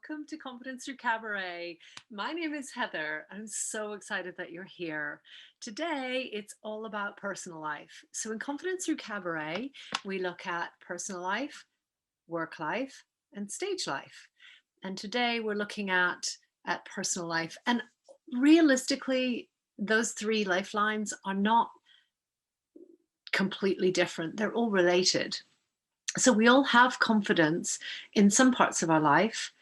welcome to Confidence Through Cabaret. My name is Heather. I'm so excited that you're here. Today, it's all about personal life. So in Confidence Through Cabaret, we look at personal life, work life, and stage life. And today we're looking at personal life. And realistically, those three lifelines are not completely different. They're all related. So we all have confidence in some parts of our life,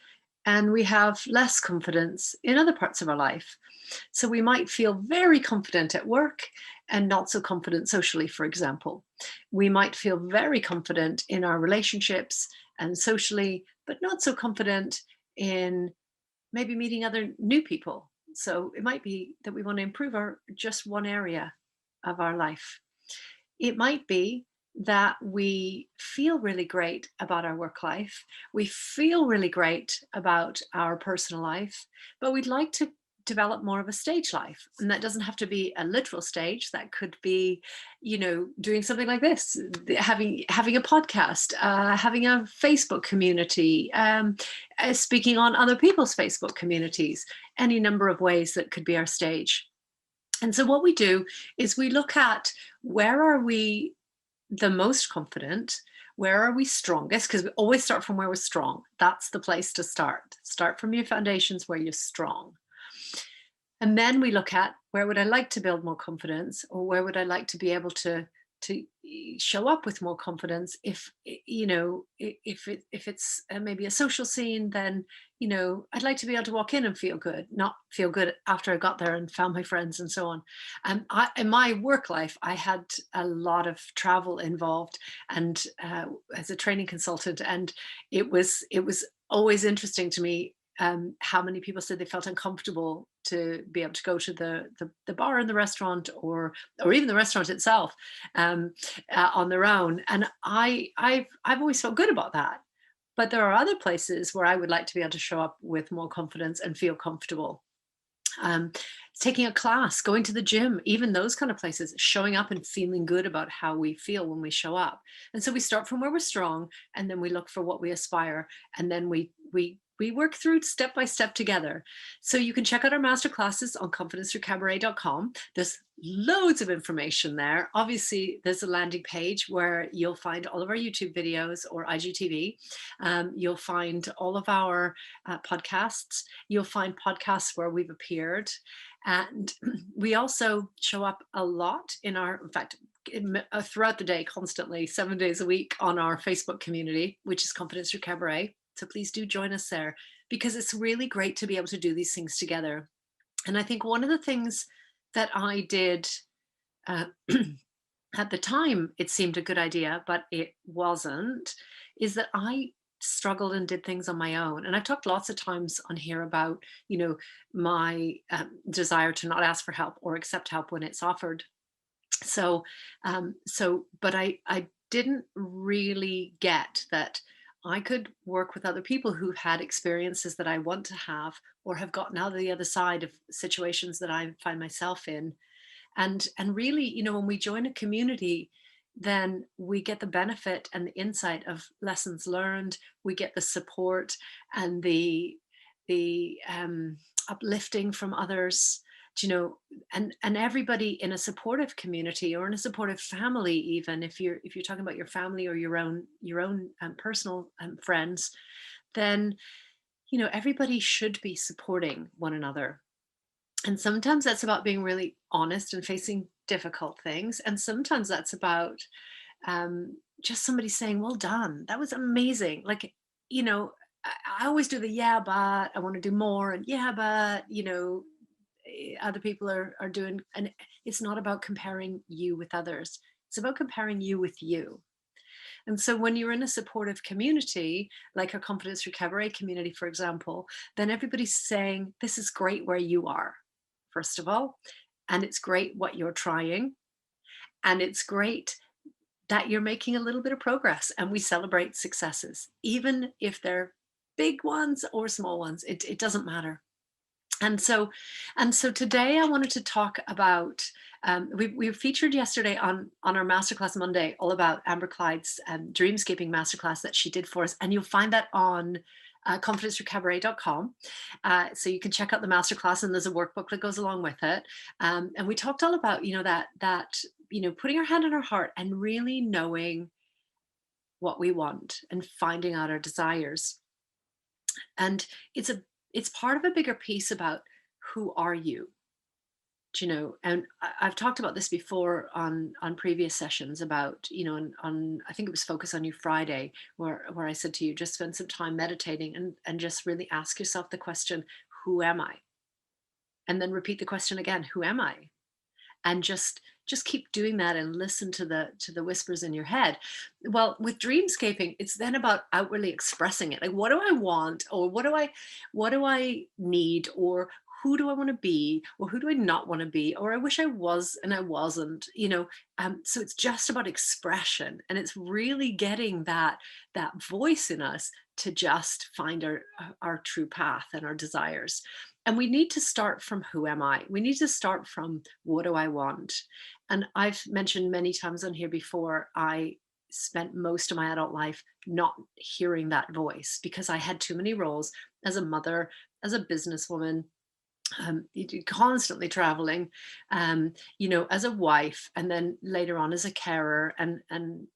and we have less confidence in other parts of our life. So we might feel very confident at work and not so confident socially, for example. We might feel very confident in our relationships and socially, but not so confident in maybe meeting other new people. So it might be that we want to improve our just one area of our life. It might be that we feel really great about our work life. We feel really great about our personal life, but we'd like to develop more of a stage life. And that doesn't have to be a literal stage. That could be, doing something like this, having a podcast, having a Facebook community, speaking on other people's Facebook communities, any number of ways that could be our stage. And so what we do is we look at where are we the most confident, where are we strongest, because we always start from where we're strong. That's the place to start. Start from your foundations where you're strong. And then we look at where would I like to build more confidence, or where would I like to be able to show up with more confidence. If it's maybe a social scene, then I'd like to be able to walk in and feel good, not feel good after I got there and found my friends and so on. And in my work life, I had a lot of travel involved, and as a training consultant, and it was always interesting to me how many people said they felt uncomfortable to be able to go to the bar in the restaurant, or even the restaurant itself, on their own. And I've always felt good about that. But there are other places where I would like to be able to show up with more confidence and feel comfortable. Taking a class, going to the gym, even those kind of places, showing up and feeling good about how we feel when we show up. And so we start from where we're strong, and then we look for what we aspire, and then we work through step by step together. So you can check out our masterclasses on confidencethroughcabaret.com. There's loads of information there. Obviously, there's a landing page where you'll find all of our YouTube videos or IGTV. You'll find all of our podcasts. You'll find podcasts where we've appeared. And we also show up a lot in fact, throughout the day, constantly, 7 days a week, on our Facebook community, which is Confidence Through Cabaret. So please do join us there, because it's really great to be able to do these things together. And I think one of the things that I did at the time, it seemed a good idea, but it wasn't, is that I struggled and did things on my own. And I've talked lots of times on here about, my desire to not ask for help or accept help when it's offered. But I didn't really get that I could work with other people who had experiences that I want to have, or have gotten out of the other side of situations that I find myself in. And really, when we join a community, then we get the benefit and the insight of lessons learned. We get the support and the uplifting from others. And everybody in a supportive community, or in a supportive family, even if you're talking about your family or your own personal friends, then everybody should be supporting one another. And sometimes that's about being really honest and facing difficult things, and sometimes that's about just somebody saying, well done, that was amazing. Like, I always do the yeah but, I want to do more, and yeah but other people are doing. And it's not about comparing you with others, it's about comparing you with you. And so when you're in a supportive community, like a Confidence Through Cabaret community, for example, then everybody's saying, this is great where you are, first of all, and it's great what you're trying, and it's great that you're making a little bit of progress. And we celebrate successes, even if they're big ones or small ones. It doesn't matter. And so today I wanted to talk about, we featured yesterday on our Masterclass Monday, all about Amber Clyde's Dreamscaping Masterclass that she did for us. And you'll find that on confidencethroughcabaret.com. So you can check out the masterclass, and there's a workbook that goes along with it. And we talked all about, putting our hand on our heart and really knowing what we want and finding out our desires. And it's part of a bigger piece about who are you. And I've talked about this before on previous sessions about, on I think it was Focus on You Friday, where I said to you, just spend some time meditating and just really ask yourself the question, who am I? And then repeat the question again, who am I? And just keep doing that and listen to the whispers in your head. Well, with dreamscaping, it's then about outwardly expressing it. Like, what do I want, or what do I need, or who do I want to be, or who do I not want to be, or I wish I was and I wasn't. So it's just about expression, and it's really getting that voice in us to just find our true path and our desires. And we need to start from, who am I? We need to start from, what do I want? And I've mentioned many times on here before, I spent most of my adult life not hearing that voice because I had too many roles as a mother, as a businesswoman, constantly traveling, as a wife, and then later on as a carer, and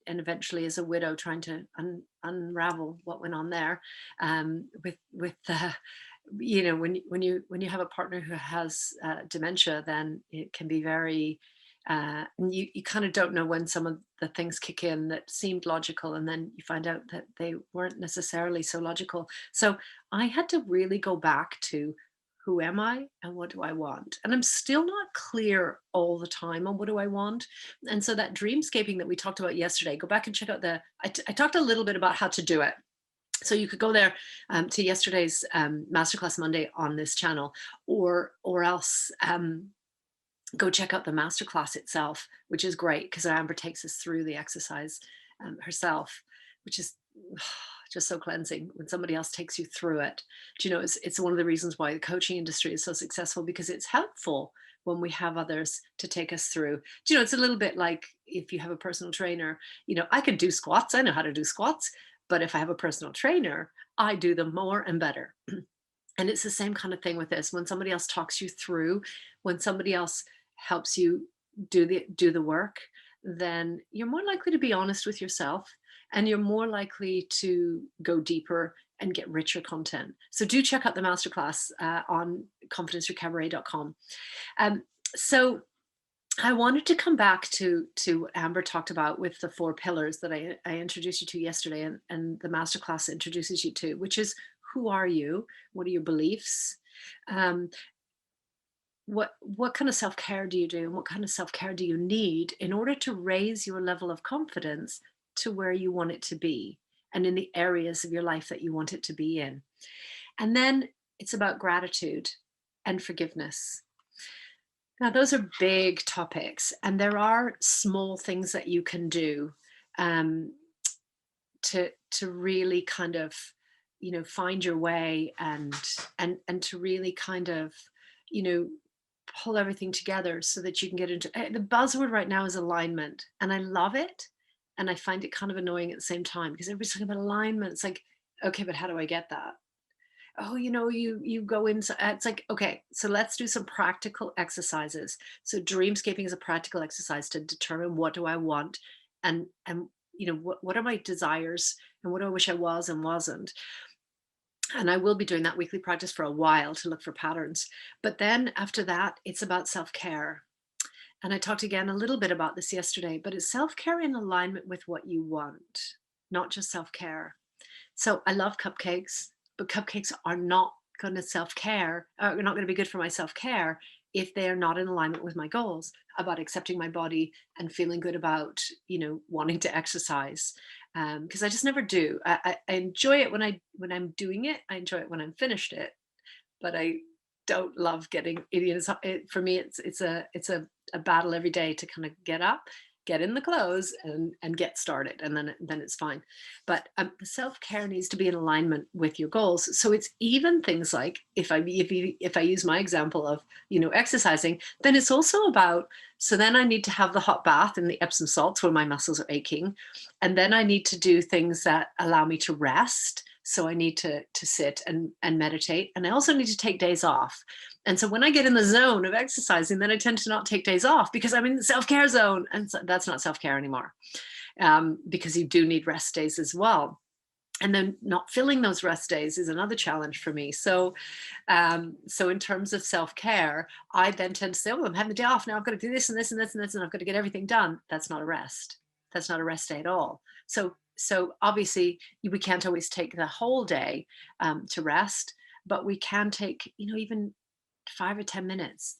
eventually as a widow, trying to unravel what went on there, with when you have a partner who has dementia, then it can be very you kind of don't know when some of the things kick in that seemed logical, and then you find out that they weren't necessarily so logical. So I had to really go back to, who am I and what do I want? And I'm still not clear all the time on what do I want. And so that dreamscaping that we talked about yesterday, go back and check out I talked a little bit about how to do it. So you could go there to yesterday's Masterclass Monday on this channel, or else go check out the masterclass itself, which is great because Amber takes us through the exercise herself, which is just so cleansing when somebody else takes you through it. It's one of the reasons why the coaching industry is so successful, because it's helpful when we have others to take us through. It's a little bit like if you have a personal trainer. I can do squats, I know how to do squats, but if I have a personal trainer, I do them more and better. And it's the same kind of thing with this. When somebody else talks you through, when somebody else helps you do the work, then you're more likely to be honest with yourself, and you're more likely to go deeper and get richer content. So do check out the masterclass on confidencethroughcabaret.com. So I wanted to come back to what Amber talked about with the 4 pillars that I introduced you to yesterday, and the masterclass introduces you to, which is, who are you? What are your beliefs? What kind of self-care do you do, and what kind of self-care do you need in order to raise your level of confidence to where you want it to be, and in the areas of your life that you want it to be in? And then it's about gratitude and forgiveness. Now, those are big topics, and there are small things that you can do to really kind of, find your way, and to really kind of, pull everything together so that you can get into the buzzword right now is alignment, and I love it, and I find it kind of annoying at the same time, because everybody's talking about alignment. It's like, okay, but how do I get that? Oh, you go into, it's like, okay, so let's do some practical exercises. So dreamscaping is a practical exercise to determine, what do I want, and what are my desires, and what do I wish I was and wasn't. And I will be doing that weekly practice for a while to look for patterns. But then after that, it's about self-care. And I talked again a little bit about this yesterday, but it's self-care in alignment with what you want, not just self-care. So I love cupcakes, but cupcakes are not going to self-care, are not going to be good for my self-care if they are not in alignment with my goals about accepting my body and feeling good about, wanting to exercise. Because I just never do. I enjoy it when I'm doing it. I enjoy it when I'm finished it, but I don't love getting for me. It's a battle every day to kind of get up, get in the clothes, and get started, and then it's fine. But the self-care needs to be in alignment with your goals. So it's even things like, if I use my example of exercising, then it's also about, so then I need to have the hot bath and the Epsom salts when my muscles are aching, and then I need to do things that allow me to rest. So I need to sit and meditate. And I also need to take days off. And so when I get in the zone of exercising, then I tend to not take days off because I'm in the self-care zone. And so that's not self-care anymore, because you do need rest days as well. And then not filling those rest days is another challenge for me. So in terms of self-care, I then tend to say, oh, I'm having the day off now, I've got to do this and this and this and this, and I've got to get everything done. That's not a rest. That's not a rest day at all. So obviously we can't always take the whole day, to rest, but we can take, even 5 or 10 minutes,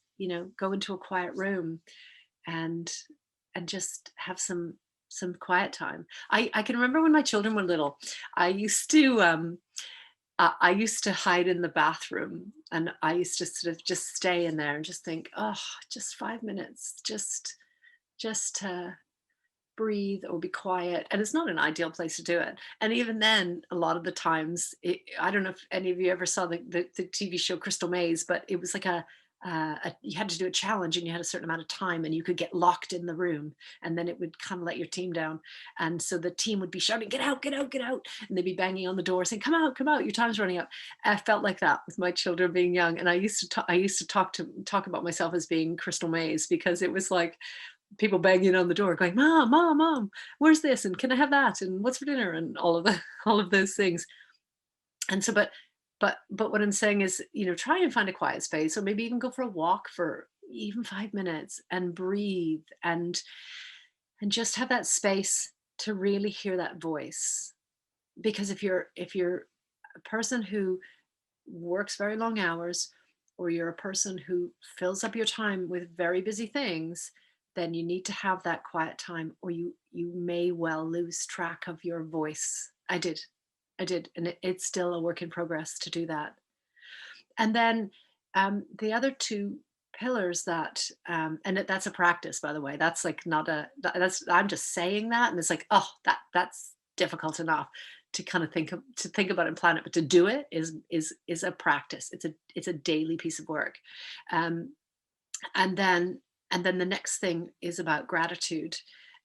go into a quiet room and just have some quiet time. I can remember when my children were little, I used to I used to hide in the bathroom, and I used to sort of just stay in there and just think, oh, just 5 minutes, just to breathe or be quiet. And it's not an ideal place to do it. And even then, a lot of the times, I don't know if any of you ever saw the TV show Crystal Maze, but it was like you had to do a challenge and you had a certain amount of time and you could get locked in the room, and then it would kind of let your team down. And so the team would be shouting, get out, get out, get out. And they'd be banging on the door saying, come out, your time's running out. I felt like that with my children being young. And I used to talk about myself as being Crystal Maze, because it was like, people banging on the door going, mom, mom, mom, where's this, and can I have that, and what's for dinner, and all of the all of those things. And so but what I'm saying is, try and find a quiet space, or maybe even go for a walk for even 5 minutes and breathe, and just have that space to really hear that voice. Because if you're a person who works very long hours, or you're a person who fills up your time with very busy things, then you need to have that quiet time, or you may well lose track of your voice. I did, and it's still a work in progress to do that. And then, the other two pillars that, that's a practice, by the way. That's like not a that's I'm just saying that, and it's like, oh, that's difficult enough to kind of think about and plan it, but to do it is a practice. It's a daily piece of work. Um, and then the next thing is about gratitude,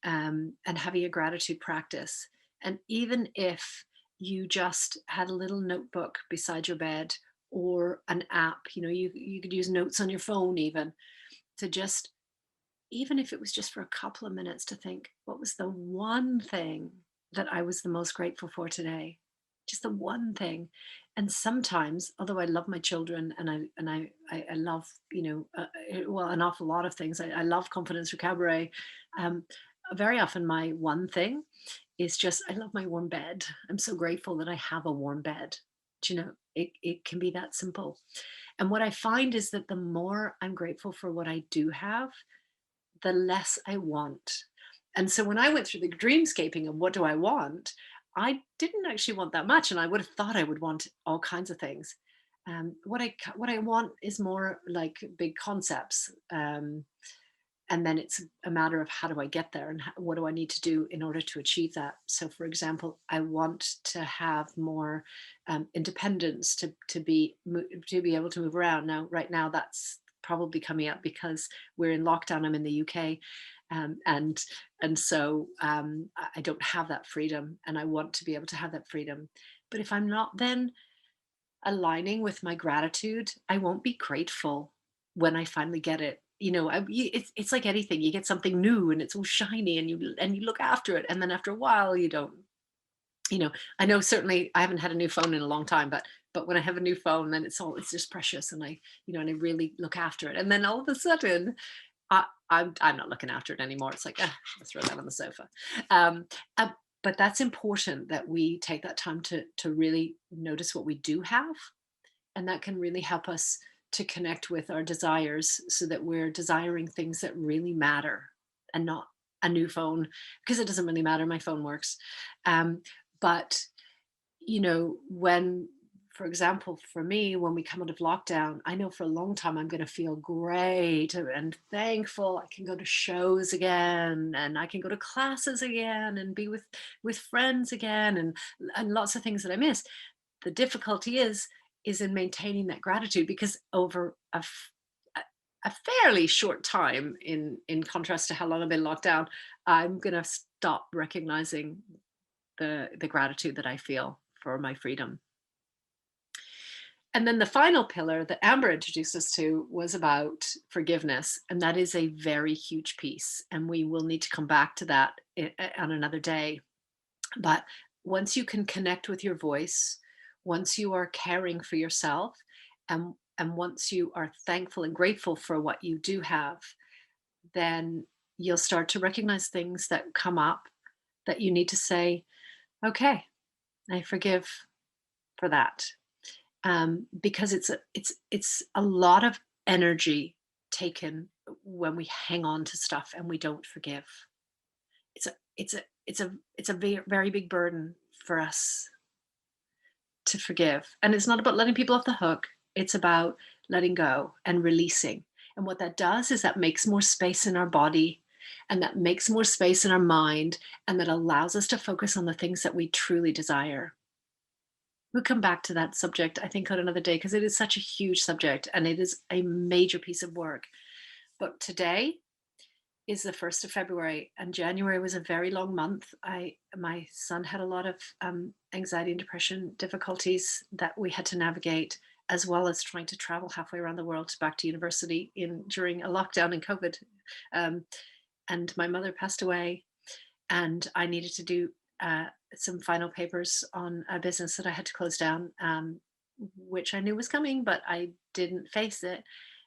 and having a gratitude practice. And even if you just had a little notebook beside your bed, or an app, you could use notes on your phone, even to just, even if it was just for a couple of minutes, to think, what was the one thing that I was the most grateful for today? Just the one thing. And sometimes, although I love my children, and I love, well, an awful lot of things. I love Confidence for Cabaret. Um, Very often, my one thing is just, I love my warm bed. I'm so grateful that I have a warm bed. It can be that simple. And what I find is that the more I'm grateful for what I do have, the less I want. And so when I went through the dreamscaping of what do I want, I didn't actually want that much, and I would have thought I would want all kinds of things. What I want is more like big concepts, and then it's a matter of, how do I get there, and what do I need to do in order to achieve that. So, for example, I want to have more, independence, to be able to move around. Now, right now, that's probably coming up because we're in lockdown. I'm in the UK, and so, I don't have that freedom, and I want to be able to have that freedom. But if I'm not then aligning with my gratitude, I won't be grateful when I finally get it. It's like anything. You get something new and it's all shiny, and you look after it, and then after a while you don't. I know, certainly I haven't had a new phone in a long time, but when I have a new phone, then it's just precious, and I really look after it, and then all of a sudden, I'm not looking after it anymore. It's like, I'll throw that on the sofa. Um, uh, but that's important, that we take that time to really notice what we do have, and that can really help us to connect with our desires, so that we're desiring things that really matter, and not a new phone, because it doesn't really matter. My phone works. But when, for example, for me, when we come out of lockdown, I know for a long time I'm going to feel great and thankful. I can go to shows again, and I can go to classes again, and be with friends again, and lots of things that I miss. The difficulty is in maintaining that gratitude, because over a fairly short time, in contrast to how long I've been locked down, I'm going to stop recognizing the gratitude that I feel for my freedom. And then the final pillar that Amber introduced us to was about forgiveness. And that is a very huge piece. And we will need to come back to that on another day. But once you can connect with your voice, once you are caring for yourself, and once you are thankful and grateful for what you do have, then you'll start to recognize things that come up that you need to say, okay, I forgive for that. Because it's a lot of energy taken when we hang on to stuff and we don't forgive. It's a very, very big burden for us to forgive. And it's not about letting people off the hook. It's about letting go and releasing. And what that does is that makes more space in our body, and that makes more space in our mind, and that allows us to focus on the things that we truly desire. We'll come back to that subject, I think, on another day, because it is such a huge subject and it is a major piece of work. But today is the 1st of February, and January was a very long month. My son had a lot of anxiety and depression difficulties that we had to navigate, as well as trying to travel halfway around the world back to university during a lockdown in COVID. Um, and my mother passed away, and I needed to do some final papers on a business that I had to close down, which I knew was coming, but I didn't face it.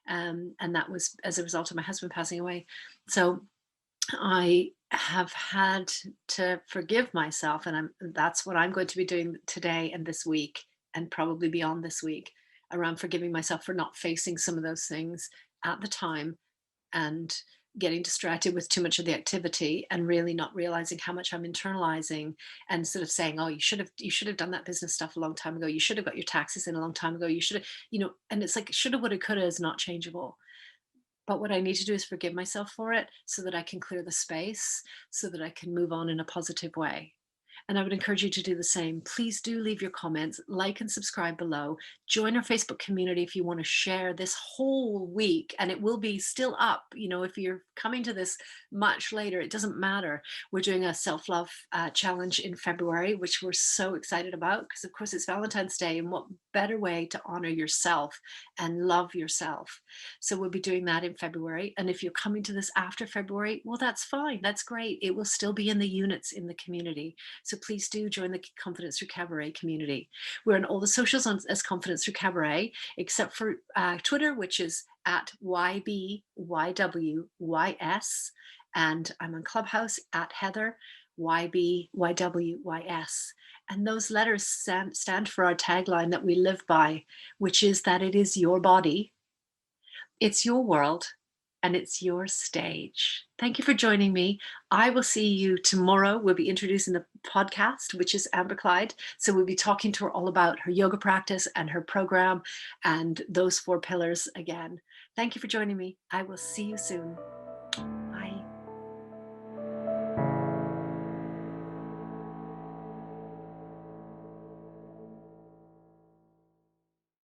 And that was as a result of my husband passing away. So I have had to forgive myself, and that's what I'm going to be doing today and this week, and probably beyond this week, around forgiving myself for not facing some of those things at the time, and getting distracted with too much of the activity and really not realizing how much I'm internalizing, and sort of saying, oh, you should have done that business stuff a long time ago. You should have got your taxes in a long time ago. You should have, and it's like shoulda, woulda, coulda is not changeable. But what I need to do is forgive myself for it so that I can clear the space, so that I can move on in a positive way. And I would encourage you to do the same. Please do leave your comments, like and subscribe below. Join our Facebook community if you want to share this whole week, and it will be still up. If you're coming to this much later, it doesn't matter. We're doing a self-love challenge in February, which we're so excited about because, of course, it's Valentine's Day, and what better way to honor yourself and love yourself. So we'll be doing that in February. And if you're coming to this after February, well, that's fine. That's great. It will still be in the units in the community. So please do join the Confidence Through Cabaret community. We're on all the socials as Confidence Through Cabaret, except for Twitter, which is at YBYWYS. And I'm on Clubhouse at Heather YBYWYS. And those letters stand for our tagline that we live by, which is that it is your body, it's your world, and it's your stage. Thank you for joining me. I will see you tomorrow. We'll be introducing the podcast, which is Amber Clyde. So we'll be talking to her all about her yoga practice and her program and those 4 pillars again. Thank you for joining me. I will see you soon.